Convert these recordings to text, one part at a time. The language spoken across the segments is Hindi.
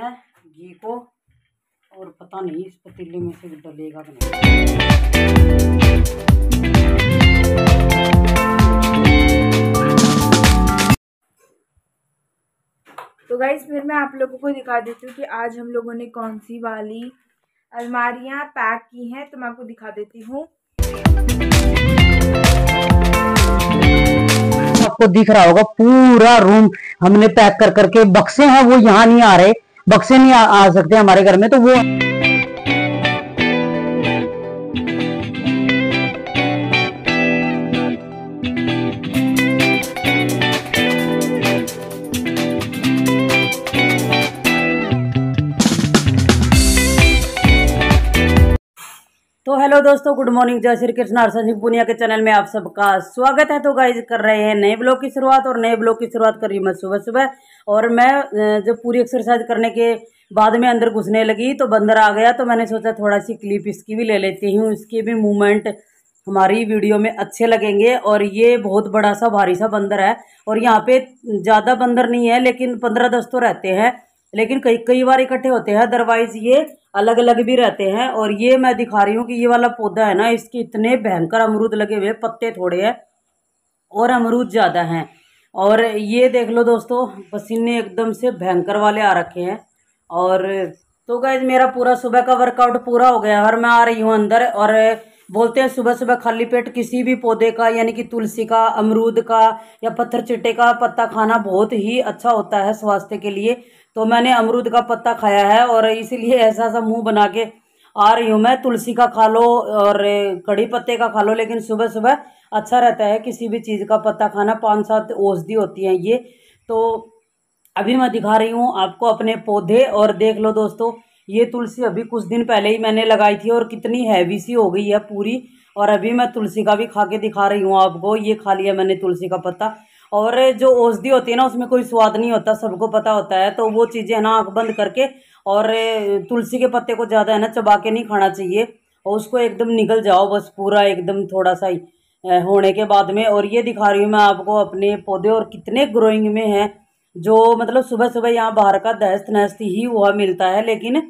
हैं घी को, और पता नहीं इस पतीले में से डलेगा कि नहीं। तो गाइस फिर मैं आप लोगों को दिखा देती हूँ कि आज हम लोगों ने कौन सी वाली अलमारियाँ पैक की हैं, तो मैं आपको दिखा देती हूँ। आपको दिख रहा होगा पूरा रूम हमने पैक कर करके, बक्से हैं वो यहाँ नहीं आ रहे, बक्से नहीं आ सकते हमारे घर में, तो वो तो हेलो दोस्तों, गुड मॉर्निंग, जय श्री कृष्ण। हर्षा सिंह पुनिया के चैनल में आप सबका स्वागत है। तो गाइज कर रहे हैं नए ब्लॉग की शुरुआत, और नए ब्लॉग की शुरुआत कर रही मैं सुबह सुबह। और मैं जब पूरी एक्सरसाइज करने के बाद में अंदर घुसने लगी तो बंदर आ गया, तो मैंने सोचा थोड़ा सी क्लिप इसकी भी ले लेती हूँ, इसकी भी मूवमेंट हमारी वीडियो में अच्छे लगेंगे। और ये बहुत बड़ा सा भारी सा बंदर है, और यहाँ पे ज़्यादा बंदर नहीं है, लेकिन 15-10 तो रहते हैं, लेकिन कई कई बार इकट्ठे होते हैं, अदरवाइज ये अलग अलग भी रहते हैं। और ये मैं दिखा रही हूँ कि ये वाला पौधा है ना, इसके इतने भयंकर अमरूद लगे हुए, पत्ते थोड़े हैं और अमरूद ज़्यादा हैं। और ये देख लो दोस्तों, पसीने एकदम से भयंकर वाले आ रखे हैं। और तो गाइज मेरा पूरा सुबह का वर्कआउट पूरा हो गया, और मैं आ रही हूँ अंदर। और बोलते हैं सुबह सुबह खाली पेट किसी भी पौधे का, यानी कि तुलसी का, अमरूद का या पत्थर चिट्टे का पत्ता खाना बहुत ही अच्छा होता है स्वास्थ्य के लिए। तो मैंने अमरूद का पत्ता खाया है, और इसीलिए ऐसा सा मुंह बना के आ रही हूँ मैं। तुलसी का खा लो और कड़ी पत्ते का खा लो, लेकिन सुबह सुबह अच्छा रहता है किसी भी चीज़ का पत्ता खाना। 5-7 औषधि होती हैं ये। तो अभी मैं दिखा रही हूँ आपको अपने पौधे, और देख लो दोस्तों, ये तुलसी अभी कुछ दिन पहले ही मैंने लगाई थी, और कितनी हैवी सी हो गई है पूरी। और अभी मैं तुलसी का भी खा के दिखा रही हूँ आपको, ये खा लिया मैंने तुलसी का पत्ता। और जो औषधि होती है ना, उसमें कोई स्वाद नहीं होता, सबको पता होता है। तो वो चीज़ें है ना, आँख बंद करके, और तुलसी के पत्ते को ज़्यादा है ना चबा के नहीं खाना चाहिए, और उसको एकदम निगल जाओ बस पूरा, एकदम थोड़ा सा ही होने के बाद में। और ये दिखा रही हूँ मैं आपको अपने पौधे, और कितने ग्रोइंग में हैं। जो मतलब सुबह सुबह यहाँ बाहर का दहश्त नहस्त ही हुआ मिलता है, लेकिन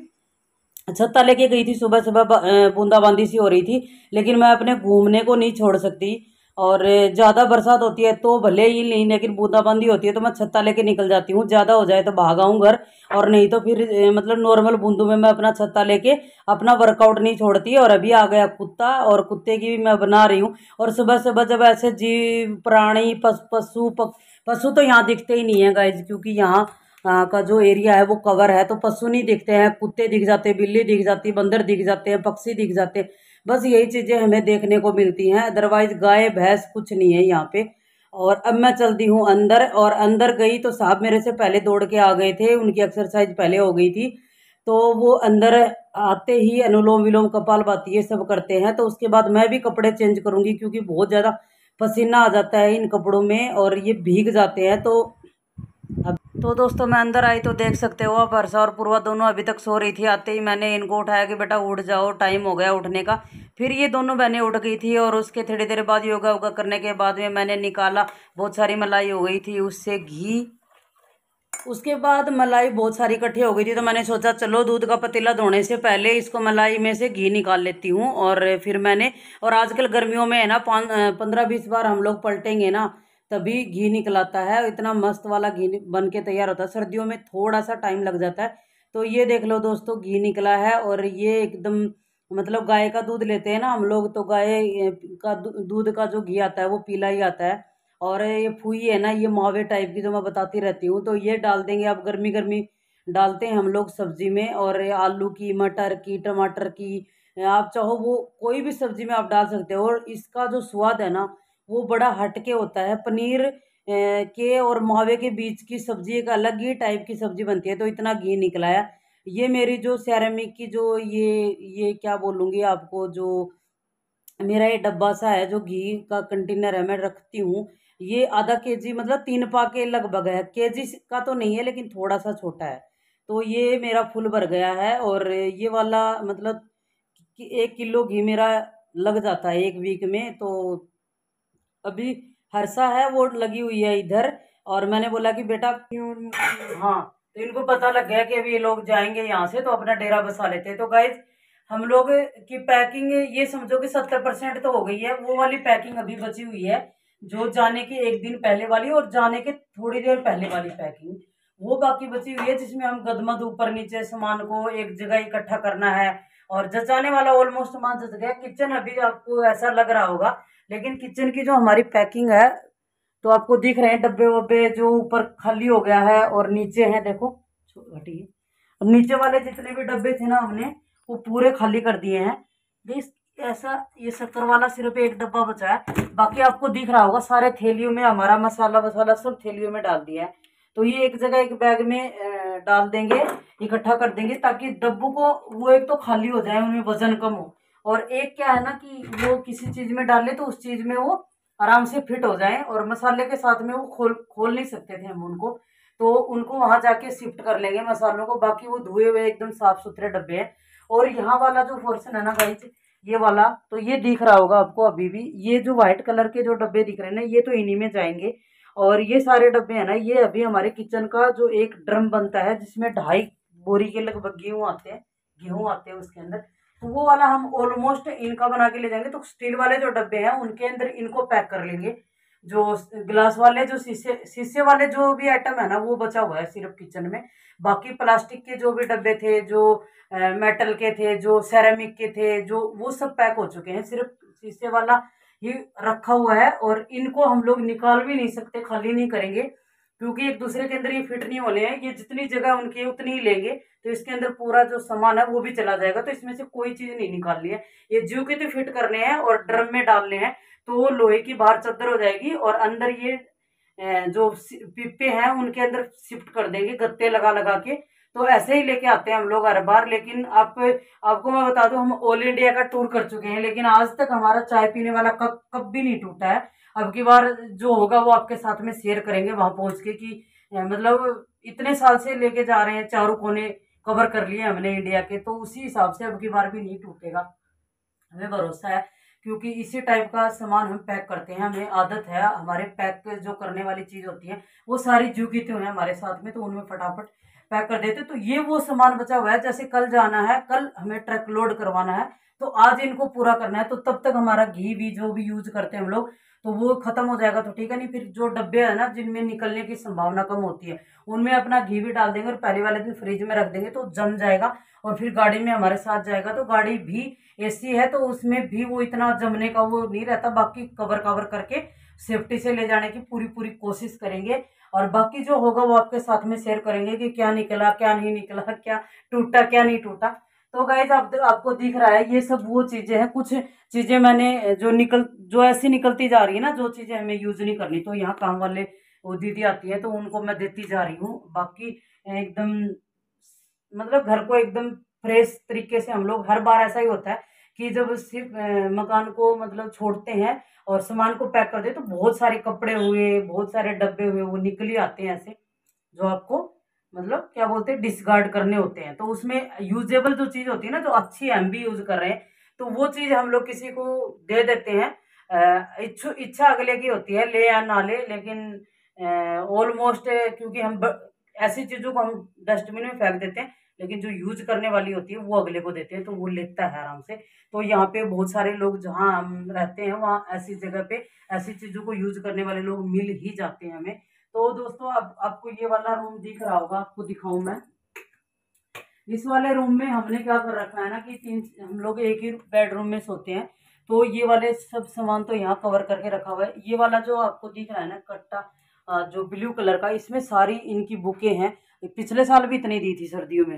छत्ता लेके गई थी सुबह सुबह, बूंदाबांदी सी हो रही थी, लेकिन मैं अपने घूमने को नहीं छोड़ सकती। और ज़्यादा बरसात होती है तो भले ही नहीं, लेकिन बूंदाबांदी होती है तो मैं छत्ता लेके निकल जाती हूँ। ज़्यादा हो जाए तो भाग आऊँ घर, और नहीं तो फिर मतलब नॉर्मल बूंदों में मैं अपना छत्ता लेके अपना वर्कआउट नहीं छोड़ती। और अभी आ गया कुत्ता, और कुत्ते की भी मैं बना रही हूँ। और सुबह सुबह जब ऐसे जीव प्राणी पशु तो यहाँ दिखते ही नहीं है गाइज, क्योंकि यहाँ का जो एरिया है वो कवर है, तो पशु नहीं दिखते हैं। कुत्ते दिख जाते, बिल्ली दिख जाती, बंदर दिख जाते हैं, पक्षी दिख जाते, बस यही चीज़ें हमें देखने को मिलती हैं, अदरवाइज गाय भैंस कुछ नहीं है यहाँ पे। और अब मैं चलती हूँ अंदर, और अंदर गई तो साहब मेरे से पहले दौड़ के आ गए थे, उनकी एक्सरसाइज पहले हो गई थी। तो वो अंदर आते ही अनुलोम विलोम कपालभाति ये सब करते हैं। तो उसके बाद मैं भी कपड़े चेंज करूँगी, क्योंकि बहुत ज़्यादा पसीना आ जाता है इन कपड़ों में, और ये भीग जाते हैं। तो दोस्तों मैं अंदर आई तो देख सकते हो, अब वर्षा और पूर्वा दोनों अभी तक सो रही थी। आते ही मैंने इनको उठाया कि बेटा उठ जाओ, टाइम हो गया उठने का। फिर ये दोनों बहनें उठ गई थी, और उसके थोड़ी देर बाद योगा वोगा करने के बाद में मैंने निकाला, बहुत सारी मलाई हो गई थी, उससे घी। उसके बाद मलाई बहुत सारी इकट्ठी हो गई थी, तो मैंने सोचा चलो दूध का पतीला धोने से पहले इसको मलाई में से घी निकाल लेती हूँ। और फिर मैंने, और आजकल गर्मियों में है ना 15-20 बार हम लोग पलटेंगे ना तभी घी निकलाता है, इतना मस्त वाला घी बन के तैयार होता है। सर्दियों में थोड़ा सा टाइम लग जाता है। तो ये देख लो दोस्तों, घी निकला है। और ये एकदम मतलब गाय का दूध लेते हैं ना हम लोग, तो गाय का दूध का जो घी आता है वो पीला ही आता है। और ये फुई है ना, ये मावे टाइप की जो मैं बताती रहती हूँ, तो ये डाल देंगे। अब गर्मी गर्मी डालते हैं हम लोग सब्जी में, और आलू की, मटर की, टमाटर की, आप चाहो वो कोई भी सब्जी में आप डाल सकते हो। और इसका जो स्वाद है ना वो बड़ा हटके होता है। पनीर के और मावे के बीच की सब्जी एक अलग ही टाइप की सब्जी बनती है। तो इतना घी निकला है। ये मेरी जो सेरेमिक की जो ये क्या बोलूँगी आपको, जो मेरा ये डब्बा सा है जो घी का कंटेनर है, मैं रखती हूँ। ये आधा केजी मतलब 3 पा के लगभग है, केजी का तो नहीं है लेकिन थोड़ा सा छोटा है। तो ये मेरा फुल भर गया है। और ये वाला मतलब कि 1 किलो घी मेरा लग जाता है 1 वीक में। तो अभी हर्षा है वो लगी हुई है इधर, और मैंने बोला कि बेटा, हाँ तो इनको पता लग गया कि अभी ये लोग जाएंगे यहाँ से, तो अपना डेरा बसा लेते हैं। तो गाइज हम लोग की पैकिंग ये समझो कि 70% तो हो गई है। वो वाली पैकिंग अभी बची हुई है, जो जाने के एक दिन पहले वाली और जाने के थोड़ी देर पहले वाली पैकिंग, वो बाकी बची हुई है, जिसमें हम गदमद ऊपर नीचे सामान को एक जगह इकट्ठा करना है। और जचाने वाला ऑलमोस्ट सामान जच गया। किचन अभी आपको ऐसा लग रहा होगा, लेकिन किचन की जो हमारी पैकिंग है, तो आपको दिख रहे हैं डब्बे वब्बे जो ऊपर खाली हो गया है और नीचे हैं, देखो हटिए, नीचे वाले जितने भी डब्बे थे ना हमने वो पूरे खाली कर दिए हैं। ऐसा ये शक्कर वाला सिर्फ एक डब्बा बचा है, बाकी आपको दिख रहा होगा सारे थैलियों में हमारा मसाला वसाला सब थैलियों में डाल दिया है। तो ये एक जगह एक बैग में डाल देंगे, इकट्ठा कर देंगे, ताकि डब्बों को वो एक तो खाली हो जाए, उनमें वजन कम हो, और एक क्या है ना कि वो किसी चीज में डाले तो उस चीज में वो आराम से फिट हो जाए। और मसाले के साथ में वो खोल नहीं सकते थे हम उनको, तो उनको वहां जाके शिफ्ट कर लेंगे मसालों को। बाकी वो धुए हुए एकदम साफ सुथरे डब्बे हैं। और यहाँ वाला जो पोर्शन है ना गाइस, ये वाला तो ये दिख रहा होगा आपको अभी भी, ये जो व्हाइट कलर के जो डब्बे दिख रहे हैं ना, ये तो इन्हीं में जाएंगे। और ये सारे डब्बे हैं ना, ये अभी हमारे किचन का जो एक ड्रम बनता है, जिसमें 2.5 बोरी के लगभग गेहूँ आते हैं उसके अंदर, तो वो वाला हम ऑलमोस्ट इनका बना के ले जाएंगे। तो स्टील वाले जो डब्बे हैं उनके अंदर इनको पैक कर लेंगे। जो ग्लास वाले जो शीशे वाले जो भी आइटम है ना, वो बचा हुआ है सिर्फ किचन में। बाकी प्लास्टिक के जो भी डब्बे थे, जो मेटल के थे, जो सेरेमिक के थे, जो वो सब पैक हो चुके हैं। सिर्फ शीशे वाला ही रखा हुआ है, और इनको हम लोग निकाल भी नहीं सकते, खाली नहीं करेंगे, क्योंकि एक दूसरे के अंदर ये फिट नहीं होने हैं। ये जितनी जगह उनकी है उतनी ही लेंगे, तो इसके अंदर पूरा जो सामान है वो भी चला जाएगा। तो इसमें से कोई चीज नहीं निकालनी है, ये ज्यों के तो फिट करने हैं और ड्रम में डालने हैं। तो लोहे की बाहर चद्दर हो जाएगी, और अंदर ये जो पिप्पे हैं उनके अंदर शिफ्ट कर देंगे गत्ते लगा लगा के। तो ऐसे ही लेके आते हैं हम लोग हर बार। लेकिन आपको मैं बता दूं, हम ऑल इंडिया का टूर कर चुके हैं, लेकिन आज तक हमारा चाय पीने वाला कप भी नहीं टूटा है। अब की बार जो होगा वो आपके साथ में शेयर करेंगे वहां पहुंच के, कि मतलब इतने साल से लेके जा रहे हैं, चारों कोने कवर कर लिए हमने इंडिया के, तो उसी हिसाब से अब की बार भी नहीं टूटेगा, हमें भरोसा है। क्योंकि इसी टाइप का सामान हम पैक करते हैं, हमें आदत है। हमारे पैक जो करने वाली चीज होती है वो सारी जुगी तो है हमारे साथ में, तो उनमें फटाफट पैक कर देते। तो ये वो सामान बचा हुआ है, जैसे कल जाना है, कल हमें ट्रक लोड करवाना है, तो आज इनको पूरा करना है। तो तब तक हमारा घी भी जो भी यूज करते हैं हम लोग, तो वो खत्म हो जाएगा, तो ठीक है। नहीं फिर जो डब्बे है ना जिनमें निकलने की संभावना कम होती है, उनमें अपना घी भी डाल देंगे और पहले वाले दिन फ्रिज में रख देंगे, तो जम जाएगा और फिर गाड़ी में हमारे साथ जाएगा। तो गाड़ी भी एसी है, तो उसमें भी वो इतना जमने का वो नहीं रहता। बाकी कवर करके सेफ्टी से ले जाने की पूरी कोशिश करेंगे, और बाकी जो होगा वो आपके साथ में शेयर करेंगे कि क्या निकला क्या नहीं निकला, क्या टूटा क्या नहीं टूटा। तो गाइस आपको दिख रहा है, ये सब वो चीजें हैं। कुछ चीजें मैंने जो ऐसी निकलती जा रही है ना, जो चीजें हमें यूज नहीं करनी, तो यहाँ काम वाले वो दीदी आती है, तो उनको मैं देती जा रही हूँ। बाकी एकदम मतलब घर को एकदम फ्रेश तरीके से, हम लोग हर बार ऐसा ही होता है कि जब सिर्फ मकान को मतलब छोड़ते हैं और सामान को पैक कर दे, तो बहुत सारे कपड़े हुए, बहुत सारे डब्बे हुए, वो निकल ही आते हैं ऐसे, जो आपको मतलब क्या बोलते हैं, डिस्कार्ड करने होते हैं। तो उसमें यूजेबल जो चीज होती है ना, जो अच्छी हम भी यूज कर रहे हैं, तो वो चीज हम लोग किसी को दे देते हैं। इच्छा अगले की होती है, ले या ना ले, लेकिन ऑलमोस्ट क्योंकि हम ऐसी चीजों को हम डस्टबिन में फेंक देते हैं, लेकिन जो यूज करने वाली होती है वो अगले को देते हैं, तो वो लेता है आराम से। तो यहाँ पे बहुत सारे लोग जहाँ हम रहते हैं, वहाँ ऐसी जगह पे ऐसी चीजों को यूज करने वाले लोग मिल ही जाते हैं हमें। तो दोस्तों आपको ये वाला रूम दिख रहा होगा, आपको दिखाऊं मैं। इस वाले रूम में हमने क्या कर रखा है ना कि हम लोग एक ही बेडरूम में सोते हैं, तो ये वाले सब सामान तो यहाँ कवर करके रखा हुआ है। ये वाला जो आपको दिख रहा है ना कट्टा, जो ब्लू कलर का, इसमें सारी इनकी बुकें हैं। पिछले साल भी इतनी दी थी सर्दियों में।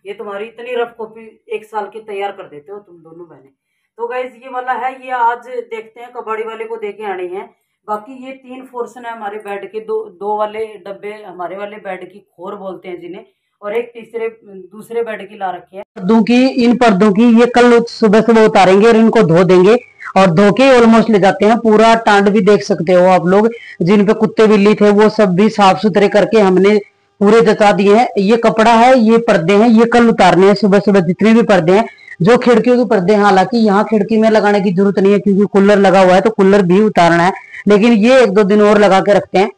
ये तुम्हारी इतनी रफ कॉपी 1 साल की तैयार कर देते हो तुम दोनों बहनें। तो गाइज ये वाला है, ये आज देखते हैं, कबाड़ी वाले को देके आने हैं। बाकी ये 3 पोर्शन है हमारे बेड के, दो वाले डब्बे हमारे वाले बेड की खोर बोलते हैं जिन्हें, और एक दूसरे बेड की ला रखी है। इन पर्दों की ये कल सुबह उतारेंगे और इनको धो देंगे, और धो के ऑलमोस्ट ले जाते हैं। पूरा टांड भी देख सकते हो आप लोग, जिन पे कुत्ते बिल्ली थे वो सब भी साफ सुथरे करके हमने पूरे जचा दिए हैं। ये कपड़ा है, ये पर्दे हैं, ये कल उतारने हैं सुबह सुबह, जितने भी पर्दे हैं। जो खिड़कियों के पर्दे हैं, हालांकि यहाँ खिड़की में लगाने की जरूरत नहीं है क्योंकि कूलर लगा हुआ है, तो कूलर भी उतारना है, लेकिन ये 1-2 दिन और लगा के रखते हैं।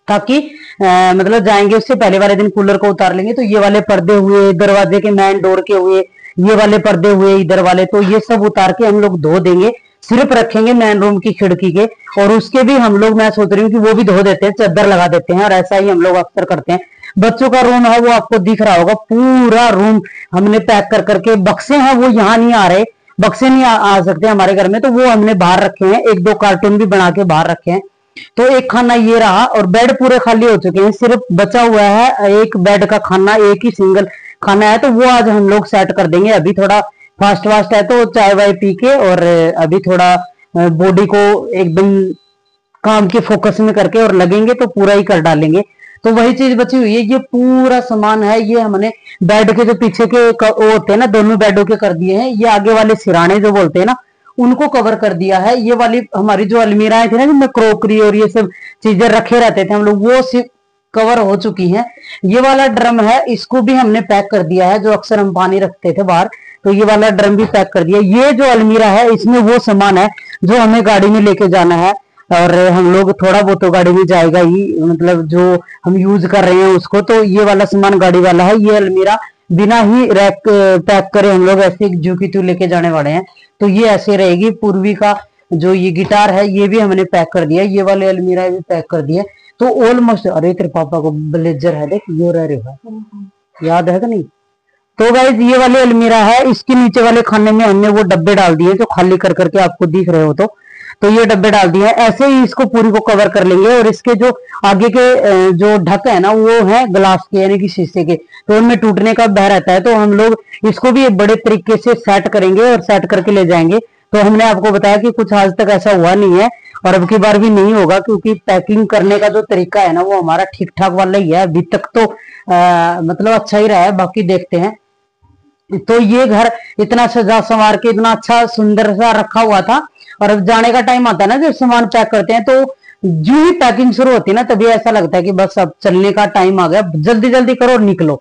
ताकि मतलब जाएंगे उससे पहले वाले दिन कूलर को उतार लेंगे। तो ये वाले पर्दे हुए, दरवाजे के मेन डोर के हुए, ये वाले पर्दे हुए इधर वाले, तो ये सब उतार के हम लोग धो देंगे, सिर्फ रखेंगे मेन रूम की खिड़की के। और उसके भी हम लोग, मैं सोच रही हूँ कि वो भी धो देते हैं, चादर लगा देते हैं, और ऐसा ही हम लोग अक्सर करते हैं। बच्चों का रूम है वो आपको दिख रहा होगा, पूरा रूम हमने पैक कर करके, बक्से हैं वो यहाँ नहीं आ रहे, बक्से नहीं आ सकते हमारे घर में, तो वो हमने बाहर रखे हैं, एक दो कार्टून भी बना के बाहर रखे हैं। तो एक खाना ये रहा, और बेड पूरे खाली हो चुके हैं, सिर्फ बचा हुआ है एक बेड का खाना, एक ही सिंगल खाना है, तो वो आज हम लोग सेट कर देंगे। अभी थोड़ा फास्ट फास्ट है तो चाय वाय पी के, और अभी थोड़ा बॉडी को एकदम काम के फोकस में करके और लगेंगे तो पूरा ही कर डालेंगे। तो वही चीज बची हुई है, ये पूरा सामान है, ये हमने बेड के जो पीछे के वो होते हैं ना, दोनों बेडों के कर दिए हैं। ये आगे वाले सिराने जो बोलते हैं ना, उनको कवर कर दिया है। ये वाली हमारी जो अलमीराएं थी ना, जिनमें क्रोकरी और ये सब चीजें रखे रहते थे हम लोग, वो सिर्फ कवर हो चुकी हैं। ये वाला ड्रम है, इसको भी हमने पैक कर दिया है, जो अक्सर हम पानी रखते थे बाहर, तो ये वाला ड्रम भी पैक कर दिया। ये जो अलमीरा है, इसमें वो सामान है जो हमें गाड़ी में लेके जाना है, और हम लोग थोड़ा बहुत तो गाड़ी में जाएगा ही, मतलब जो हम यूज कर रहे हैं उसको। तो ये वाला सामान गाड़ी वाला है। ये अलमीरा बिना ही रैक पैक करे हम लोग ऐसे जू की तू लेके जाने वाले हैं, तो ये ऐसे रहेगी। पूर्वी का जो ये गिटार है ये भी हमने पैक कर दिया, ये वाले अलमीरा भी पैक कर दिया। तो ऑलमोस्ट, अरे तेरे पापा को ब्लेजर है, देख यो रह रहा है, याद है कि नहीं। तो गाइस ये वाली अलमीरा है, इसके नीचे वाले खाने में हमने वो डब्बे डाल दिए जो खाली कर करके आपको दिख रहे हो, तो ये डब्बे डाल दिए हैं। ऐसे ही इसको पूरी को कवर कर लेंगे। और इसके जो आगे के जो ढक है ना, वो है ग्लास के, यानी कि शीशे के, तो उनमें टूटने का भय रहता है। तो हम लोग इसको भी एक बड़े तरीके से सेट करेंगे और सेट करके ले जाएंगे। तो हमने आपको बताया कि कुछ आज तक ऐसा हुआ नहीं है, और अब की बार भी नहीं होगा, क्योंकि पैकिंग करने का जो तरीका है ना, वो हमारा ठीक ठाक वाला ही है। अभी तक तो मतलब अच्छा ही रहा है, बाकी देखते हैं। तो ये घर इतना सजा संवार के, इतना अच्छा सुंदर सा रखा हुआ था, और अब जाने का टाइम आता है ना, जब सामान पैक करते हैं, तो जो ही पैकिंग शुरू होती है ना, तभी ऐसा लगता है कि बस अब चलने का टाइम आ गया, जल्दी जल्दी करो और निकलो।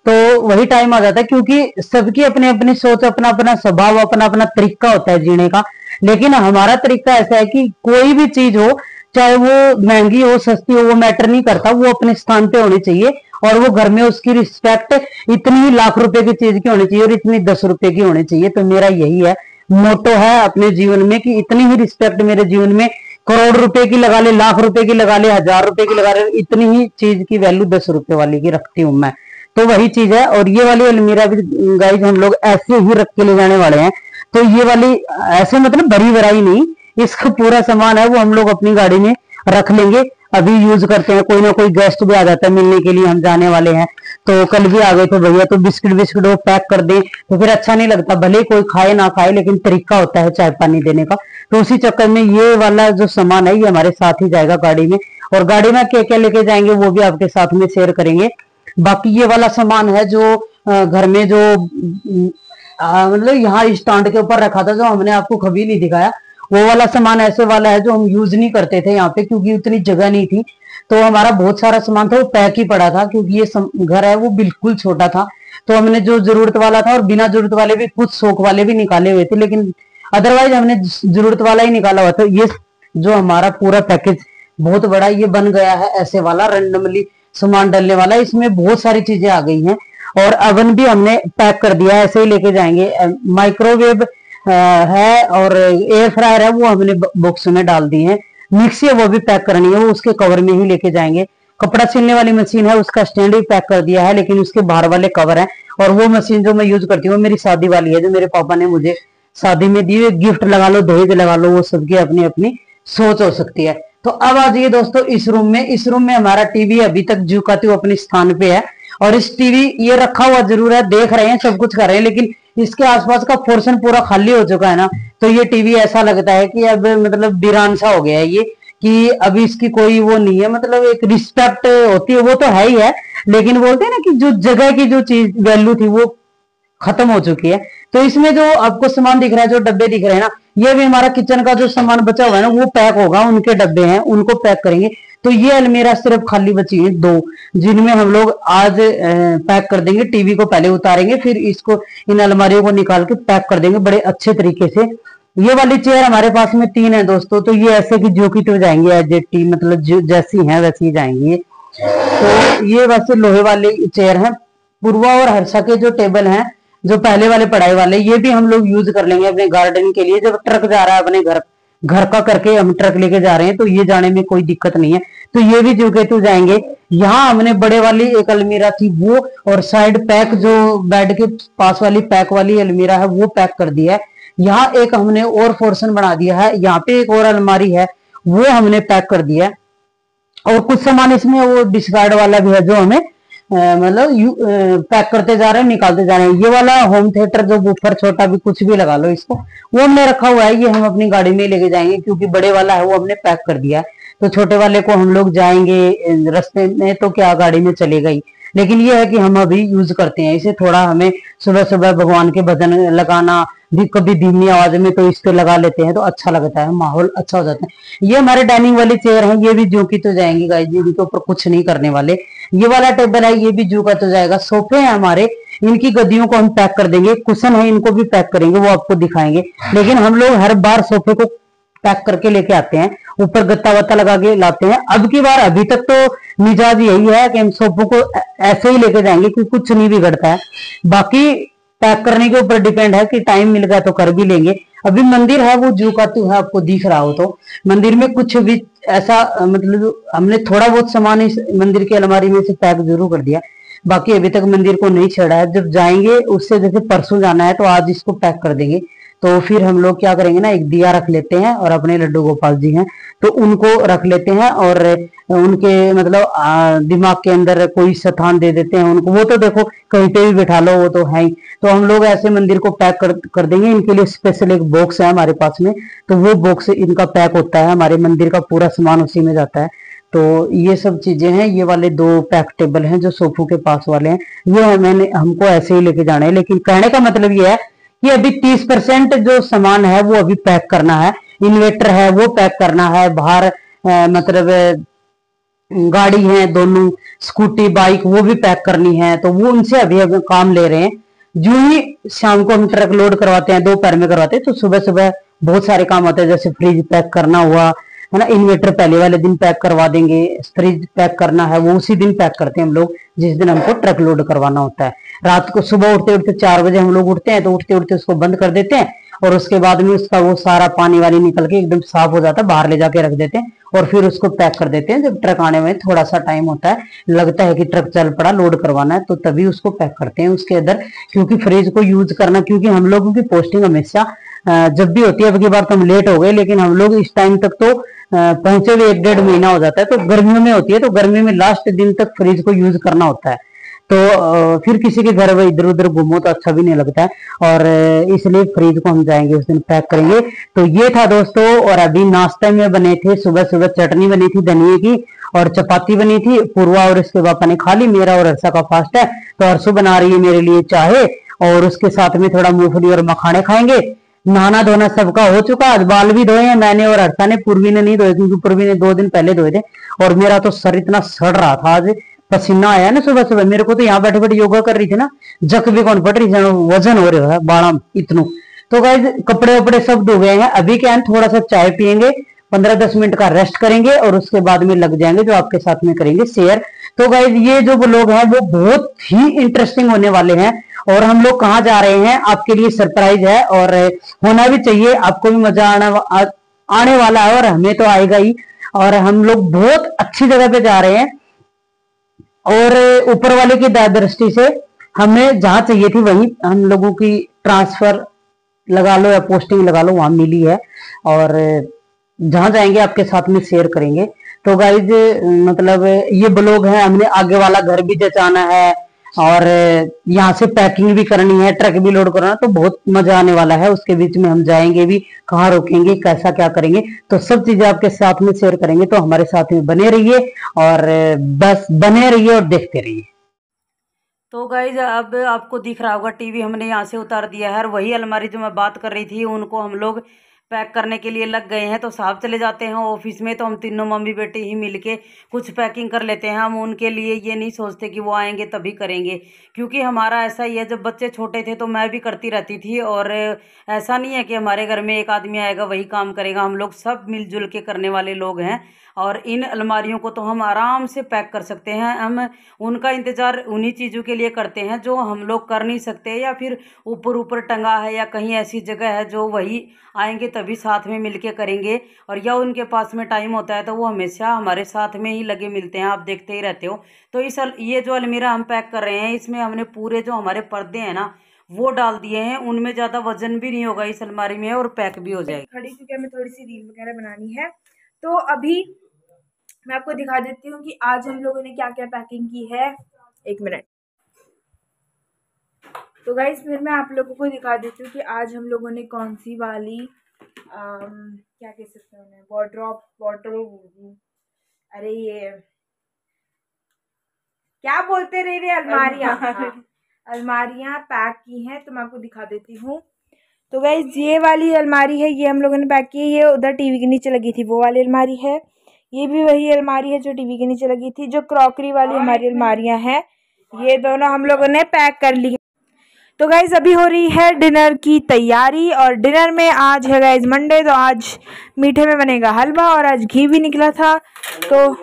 तो वही टाइम आ जाता है, क्योंकि सबकी अपनी अपनी सोच, अपना अपना स्वभाव, अपना अपना तरीका होता है जीने का। लेकिन हमारा तरीका ऐसा है कि कोई भी चीज हो, चाहे वो महंगी हो सस्ती हो, वो मैटर नहीं करता, वो अपने स्थान पे होनी चाहिए। और वो घर में उसकी रिस्पेक्ट इतनी ही लाख रुपए की चीज की होनी चाहिए और इतनी 10 रुपए की होनी चाहिए। तो मेरा यही है मोटो है अपने जीवन में, कि इतनी ही रिस्पेक्ट मेरे जीवन में, करोड़ रुपए की लगा ले, लाख रुपए की लगा ले, 1000 रुपए की लगा ले, इतनी ही चीज की वैल्यू 10 रुपए वाली की रखती हूं मैं। तो वही चीज है। और ये वाली अलमीरा भी गाइस हम लोग ऐसे ही रख के ले जाने वाले हैं। तो ये वाली ऐसे मतलब बड़ी बड़ाई नहीं, इसका पूरा सामान है वो हम लोग अपनी गाड़ी में रख लेंगे, अभी यूज करते हैं। कोई ना कोई गेस्ट भी आ जाता है मिलने के लिए, हम जाने वाले हैं। तो कल भी आ गए थे भैया, तो बिस्किट बिस्किट वो पैक कर दें तो फिर अच्छा नहीं लगता, भले कोई खाए ना खाए, लेकिन तरीका होता है चाय पानी देने का। तो उसी चक्कर में ये वाला जो सामान है ये हमारे साथ ही जाएगा गाड़ी में, और गाड़ी में क्या क्या लेके जाएंगे वो भी आपके साथ में शेयर करेंगे। बाकी ये वाला सामान है जो घर में जो मतलब यहाँ स्टैंड के ऊपर रखा था, जो हमने आपको कभी नहीं दिखाया, वो वाला सामान ऐसे वाला है जो हम यूज नहीं करते थे यहाँ पे, क्योंकि उतनी जगह नहीं थी। तो हमारा बहुत सारा सामान था वो पैक ही पड़ा था, क्योंकि ये घर है वो बिल्कुल छोटा था। तो हमने जो जरूरत वाला था और बिना जरूरत वाले भी, कुछ शौक वाले भी निकाले हुए थे, लेकिन अदरवाइज हमने जरूरत वाला ही निकाला हुआ था। ये जो हमारा पूरा पैकेज बहुत बड़ा ये बन गया है, ऐसे वाला रैंडमली सामान डालने वाला, इसमें बहुत सारी चीजें आ गई हैं। और अवन भी हमने पैक कर दिया है, ऐसे ही लेके जाएंगे। माइक्रोवेव है और एयर फ्रायर है वो हमने बॉक्स में डाल दी है। मिक्सी है वो भी पैक करनी है, वो उसके कवर में ही लेके जाएंगे। कपड़ा सिलने वाली मशीन है उसका स्टैंड भी पैक कर दिया है, लेकिन उसके बाहर वाले कवर हैं। और वो मशीन जो मैं यूज करती हूँ मेरी शादी वाली है, जो मेरे पापा ने मुझे शादी में दी हुई, गिफ्ट लगा लो दहेज लगा लो, वो सबकी अपनी अपनी सोच हो सकती है। तो अब आ जाइए दोस्तों इस रूम में। इस रूम में हमारा टीवी अभी तक ज्यों का त्यों अपने स्थान पे है, और इस टीवी ये रखा हुआ जरूर है, देख रहे हैं सब कुछ कर रहे हैं, लेकिन इसके आसपास का पोर्शन पूरा खाली हो चुका है ना। तो ये टीवी ऐसा लगता है कि अब मतलब वीरान सा हो गया है ये, कि अभी इसकी कोई वो नहीं है। मतलब एक रिस्पेक्ट होती है वो तो है ही है, लेकिन बोलते हैं ना कि जो जगह की जो चीज वैल्यू थी वो खत्म हो चुकी है। तो इसमें जो आपको सामान दिख रहा है, जो डब्बे दिख रहे हैं ना, ये भी हमारा किचन का जो सामान बचा हुआ है ना वो पैक होगा, उनके डब्बे हैं उनको पैक करेंगे। तो ये अलमीरा सिर्फ खाली बची है 2, जिनमें हम लोग आज पैक कर देंगे। टीवी को पहले उतारेंगे, फिर इसको इन अलमारियों को निकाल के पैक कर देंगे बड़े अच्छे तरीके से। ये वाली चेयर हमारे पास में 3 है दोस्तों, तो ये ऐसे की जो की तो जाएंगे एज ए टी, मतलब जैसी हैं वैसी ही जाएंगी। तो ये वैसे लोहे वाली चेयर है। पूर्वा और हर्षा के जो टेबल हैं, जो पहले वाले पढ़ाई वाले, ये भी हम लोग यूज कर लेंगे अपने गार्डन के लिए। जब ट्रक जा रहा है अपने घर घर का करके हम ट्रक लेके जा रहे हैं, तो ये जाने में कोई दिक्कत नहीं है। तो ये भी जुकेतु जाएंगे। यहाँ हमने बड़े वाली एक अलमीरा थी वो, और साइड पैक जो बेड के पास वाली पैक वाली अलमीरा है वो पैक कर दिया है। यहाँ एक हमने और पोर्शन बना दिया है, यहाँ पे एक और अलमारी है वो हमने पैक कर दिया है। और कुछ सामान इसमें वो डिस्कार्ड वाला भी है जो हमें मतलब पैक करते जा रहे हैं, निकालते जा रहे हैं। ये वाला होम थिएटर जो बूफर छोटा भी कुछ भी लगा लो इसको, वो हमने रखा हुआ है। ये हम अपनी गाड़ी में लेके जाएंगे, क्योंकि बड़े वाला है वो हमने पैक कर दिया है। तो छोटे वाले को हम लोग जाएंगे रास्ते में तो क्या गाड़ी में चलेगा ही, लेकिन ये है कि हम अभी यूज करते हैं इसे। थोड़ा हमें सुबह सुबह भगवान के भजन लगाना भी, कभी धीमी आवाज में तो इस पे लगा लेते हैं तो अच्छा लगता है, माहौल अच्छा हो जाता है। ये हमारे डाइनिंग वाली चेयर है, ये भी जू की तो जाएंगी गाइस जी, इनके ऊपर कुछ नहीं करने वाले। ये वाला टेबल है, ये भी जू का तो जाएगा। सोफे हैं हमारे, इनकी गद्दियों को हम पैक कर देंगे। कुशन है, इनको भी पैक करेंगे, वो आपको दिखाएंगे। लेकिन हम लोग हर बार सोफे को पैक करके लेके आते हैं, ऊपर गत्ता वत्ता लगा के लाते हैं। अब की बार, अभी तक तो मिजाज यही है कि हम सोफों को ऐसे ही लेके जाएंगे, क्योंकि कुछ नहीं बिगड़ता है। बाकी पैक करने के ऊपर डिपेंड है कि टाइम मिल गया तो कर भी लेंगे। अभी मंदिर है वो जू का तो है, आपको दिख रहा हो तो। मंदिर में कुछ भी ऐसा मतलब हमने थोड़ा बहुत सामान इस मंदिर की अलमारी में से पैक जरूर कर दिया, बाकी अभी तक मंदिर को नहीं छेड़ा है। जब जाएंगे उससे, जैसे परसों जाना है तो आज इसको पैक कर देंगे। तो फिर हम लोग क्या करेंगे ना, एक दिया रख लेते हैं, और अपने लड्डू गोपाल जी हैं तो उनको रख लेते हैं, और उनके मतलब दिमाग के अंदर कोई स्थान दे देते हैं उनको। वो तो देखो कहीं पे भी बिठा लो, वो तो है ही। तो हम लोग ऐसे मंदिर को पैक कर देंगे। इनके लिए स्पेशल एक बॉक्स है हमारे पास में, तो वो बॉक्स इनका पैक होता है, हमारे मंदिर का पूरा सामान उसी में जाता है। तो ये सब चीजें हैं। ये वाले 2 पैक टेबल हैं जो सोफों के पास वाले हैं, ये मैंने हमको ऐसे ही लेके जाना है। लेकिन कहने का मतलब ये है कि अभी 30% जो सामान है वो अभी पैक करना है। इन्वेटर है वो पैक करना है, बाहर मतलब गाड़ी है दोनों, स्कूटी बाइक, वो भी पैक करनी है। तो वो उनसे अभी काम ले रहे हैं। जो ही शाम को हम ट्रक लोड करवाते हैं, दोपहर में करवाते हैं, तो सुबह सुबह बहुत सारे काम होते हैं। जैसे फ्रिज पैक करना हुआ है ना, इन्वेटर पहले वाले दिन पैक करवा देंगे। फ्रिज पैक करना है वो उसी दिन पैक करते हैं हम लोग, जिस दिन हमको ट्रक लोड करवाना होता है। रात को सुबह उठते उठते 4 बजे हम लोग उठते हैं, तो उठते उठते उसको बंद कर देते हैं, और उसके बाद में उसका वो सारा पानी वानी निकल के एकदम साफ हो जाता है, बाहर ले जाके रख देते हैं, और फिर उसको पैक कर देते हैं। जब ट्रक आने में थोड़ा सा टाइम होता है, लगता है कि ट्रक चल पड़ा, लोड करवाना है, तो तभी उसको पैक करते हैं उसके अंदर। क्योंकि फ्रिज को यूज करना, क्योंकि हम लोगों की पोस्टिंग हमेशा जब भी होती है, अब की बार तो हम लेट हो गए, लेकिन हम लोग इस टाइम तक तो पहुंचे हुए 1-1.5 महीना हो जाता है। तो गर्मियों में होती है, तो गर्मी में लास्ट दिन तक फ्रिज को यूज करना होता है। तो फिर किसी के घर में इधर उधर घूमो तो अच्छा भी नहीं लगता है, और इसलिए फ्रिज को हम जाएंगे उस दिन पैक करेंगे। तो ये था दोस्तों। और अभी नाश्ते में बने थे, सुबह सुबह चटनी बनी थी धनिए की, और चपाती बनी थी। पूर्वा और इसके पापा ने खा ली, मेरा और हर्षा का फास्ट है, तो हर्षु बना रही है मेरे लिए चाय, और उसके साथ में थोड़ा मूंगफली और मखाने खाएंगे। नहाना धोना सबका हो चुका, आज बाल भी धोए हैं मैंने और हर्षा ने। पूर्वी ने नहीं धोए, क्योंकि पूर्वी ने 2 दिन पहले धोए थे, और मेरा तो सर इतना सड़ रहा था, आज पसीना आया ना सुबह सुबह। मेरे को तो यहाँ बैठे बैठे योगा कर रही थी ना, जक भी कौन पड़ रही थी, वजन हो रहा है बाड़ा इतनू। तो गाइस कपड़े वपड़े सब धो गए हैं। अभी क्या है, थोड़ा सा चाय पियेंगे, 15-10 मिनट का रेस्ट करेंगे, और उसके बाद में लग जाएंगे जो आपके साथ में करेंगे शेयर। तो गाइस ये जो लोग हैं वो बहुत ही इंटरेस्टिंग होने वाले हैं, और हम लोग कहाँ जा रहे हैं आपके लिए सरप्राइज है, और होना भी चाहिए, आपको भी मजा आने वाला है, और हमें तो आएगा ही। और हम लोग बहुत अच्छी जगह पे जा रहे हैं, और ऊपर वाले की दृष्टि से हमें जहां चाहिए थी वहीं हम लोगों की ट्रांसफर लगा लो या पोस्टिंग लगा लो, वहां मिली है। और जहां जाएंगे आपके साथ में शेयर करेंगे। तो गाइज मतलब ये ब्लॉग है, हमने आगे वाला घर भी जचाना है, और यहाँ से पैकिंग भी करनी है, ट्रक भी लोड करना, तो बहुत मजा आने वाला है। उसके बीच में हम जाएंगे भी, कहाँ रोकेंगे, कैसा क्या करेंगे, तो सब चीजें आपके साथ में शेयर करेंगे। तो हमारे साथ में बने रहिए, और बस बने रहिए और देखते रहिए। तो गाइज अब आपको दिख रहा होगा टीवी हमने यहाँ से उतार दिया है, और वही अलमारी जो मैं बात कर रही थी उनको हम लोग पैक करने के लिए लग गए हैं। तो साहब चले जाते हैं ऑफिस में, तो हम तीनों मम्मी बेटे ही मिलके कुछ पैकिंग कर लेते हैं। हम उनके लिए ये नहीं सोचते कि वो आएंगे तभी करेंगे, क्योंकि हमारा ऐसा ही है, जब बच्चे छोटे थे तो मैं भी करती रहती थी। और ऐसा नहीं है कि हमारे घर में एक आदमी आएगा वही काम करेगा, हम लोग सब मिलजुल के करने वाले लोग हैं। और इन अलमारियों को तो हम आराम से पैक कर सकते हैं। हम उनका इंतज़ार उन्हीं चीज़ों के लिए करते हैं जो हम लोग कर नहीं सकते, या फिर ऊपर ऊपर टंगा है या कहीं ऐसी जगह है जो वही आएंगे तभी साथ में मिलके करेंगे। और या उनके पास में टाइम होता है तो वो हमेशा हमारे साथ में ही लगे मिलते हैं, आप देखते ही रहते हो। तो ये जो अलमीरा हम पैक कर रहे हैं, इसमें हमने पूरे जो हमारे पर्दे हैं ना वो डाल दिए हैं। उनमें ज़्यादा वजन भी नहीं होगा इस अलमारी में, और पैक भी हो जाएगी। खड़ी क्योंकि हमें थोड़ी सी रील वगैरह बनानी है। तो अभी मैं आपको दिखा देती हूँ कि आज हम लोगों ने क्या क्या पैकिंग की है। एक मिनट। तो गाइस फिर मैं आप लोगों को दिखा देती हूँ कि आज हम लोगों ने कौन सी वाली क्या कह सकते हैं उन्हें, वार्डरोब, अरे ये क्या बोलते रहे अलमारियाँ अलमारियाँ पैक की हैं। तो मैं आपको दिखा देती हूँ। तो गाइस ये वाली अलमारी है, ये हम लोगों ने पैक की है। ये उधर टीवी के नीचे लगी थी वो वाली अलमारी है। ये भी वही अलमारी है जो टीवी के नीचे लगी थी। जो क्रॉकरी वाली हमारी अलमारियाँ हैं, ये दोनों हम लोगों ने पैक कर ली। तो गाइज अभी हो रही है डिनर की तैयारी, और डिनर में आज है गाइज मंडे, तो आज मीठे में बनेगा हलवा, और आज घी भी निकला था। तो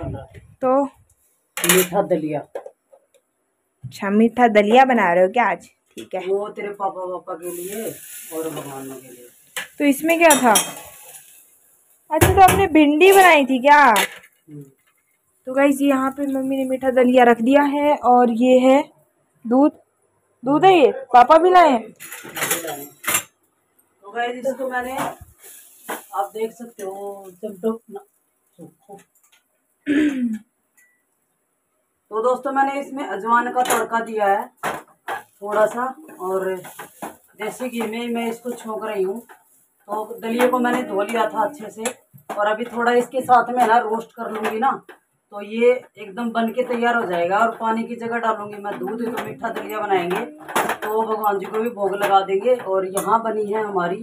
मीठा दलिया। अच्छा, मीठा दलिया बना रहे हो क्या आज? ठीक है, वो तेरे पापा के लिए और भगवान के लिए। तो इसमें क्या था? अच्छा, तो आपने भिंडी बनाई थी क्या? तो गाइज यहाँ पे मम्मी ने मीठा दलिया रख दिया है, और ये है दूध है, ये पापा भी लाए। तो गाइस इसको मैंने, आप देख सकते हो तो दोस्तों मैंने इसमें अजवाइन का तड़का दिया है थोड़ा सा, और देसी घी में मैं इसको छोंक रही हूँ। तो दलिए को मैंने धो लिया था अच्छे से, और अभी थोड़ा इसके साथ में ना रोस्ट कर लूँगी ना, तो ये एकदम बन के तैयार हो जाएगा। और पानी की जगह डालूंगी मैं दूध, तो मीठा दलिया बनाएंगे, तो भगवान जी को भी भोग लगा देंगे। और यहाँ बनी है हमारी,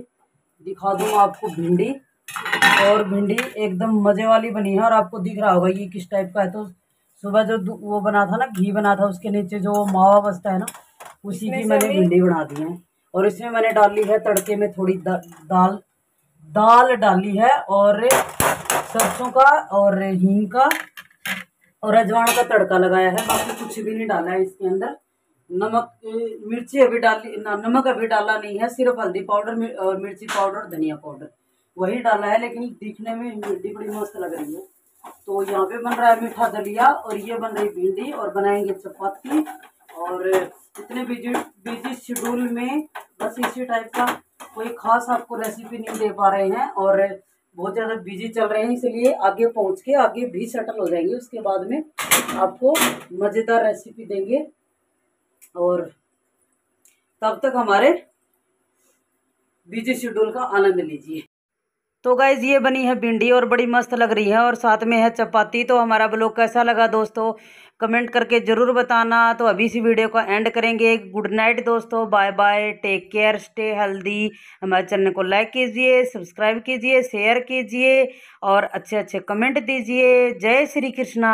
दिखा दूँ आपको, भिंडी। और भिंडी एकदम मज़े वाली बनी है, और आपको दिख रहा होगा ये किस टाइप का है। तो सुबह जो वो बना था ना, घी बना था, उसके नीचे जो मावा बचता है ना, उसी की मैंने भिंडी बना दी है। और इसमें मैंने डाली है तड़के में थोड़ी दाल डाली है, और सरसों का और हींग का और अजवाइन का तड़का लगाया है। बाकी कुछ भी नहीं डाला है इसके अंदर। नमक मिर्ची अभी डाली ना, नमक अभी डाला नहीं है, सिर्फ हल्दी पाउडर, मिर्ची पाउडर, धनिया पाउडर वही डाला है। लेकिन दिखने में भिंडी बड़ी मस्त लग रही है। तो यहाँ पे बन रहा है मीठा दलिया, और ये बन रही भिंडी, और बनाएंगे चपाती। और इतने बिजी शेड्यूल में बस इसी टाइप का कोई खास आपको रेसिपी नहीं दे पा रहे हैं, और बहुत ज़्यादा बिजी चल रहे हैं, इसलिए आगे पहुंच के आगे भी सेटल हो जाएंगे। उसके बाद में आपको मज़ेदार रेसिपी देंगे, और तब तक हमारे बिजी शेड्यूल का आनंद लीजिए। तो गाइज ये बनी है भिंडी, और बड़ी मस्त लग रही है, और साथ में है चपाती। तो हमारा ब्लॉग कैसा लगा दोस्तों, कमेंट करके ज़रूर बताना। तो अभी इसी वीडियो को एंड करेंगे। गुड नाइट दोस्तों, bye bye, take care, stay healthy. हमारे चैनल को लाइक कीजिए, सब्सक्राइब कीजिए, शेयर कीजिए, और अच्छे अच्छे कमेंट दीजिए। जय श्री कृष्णा।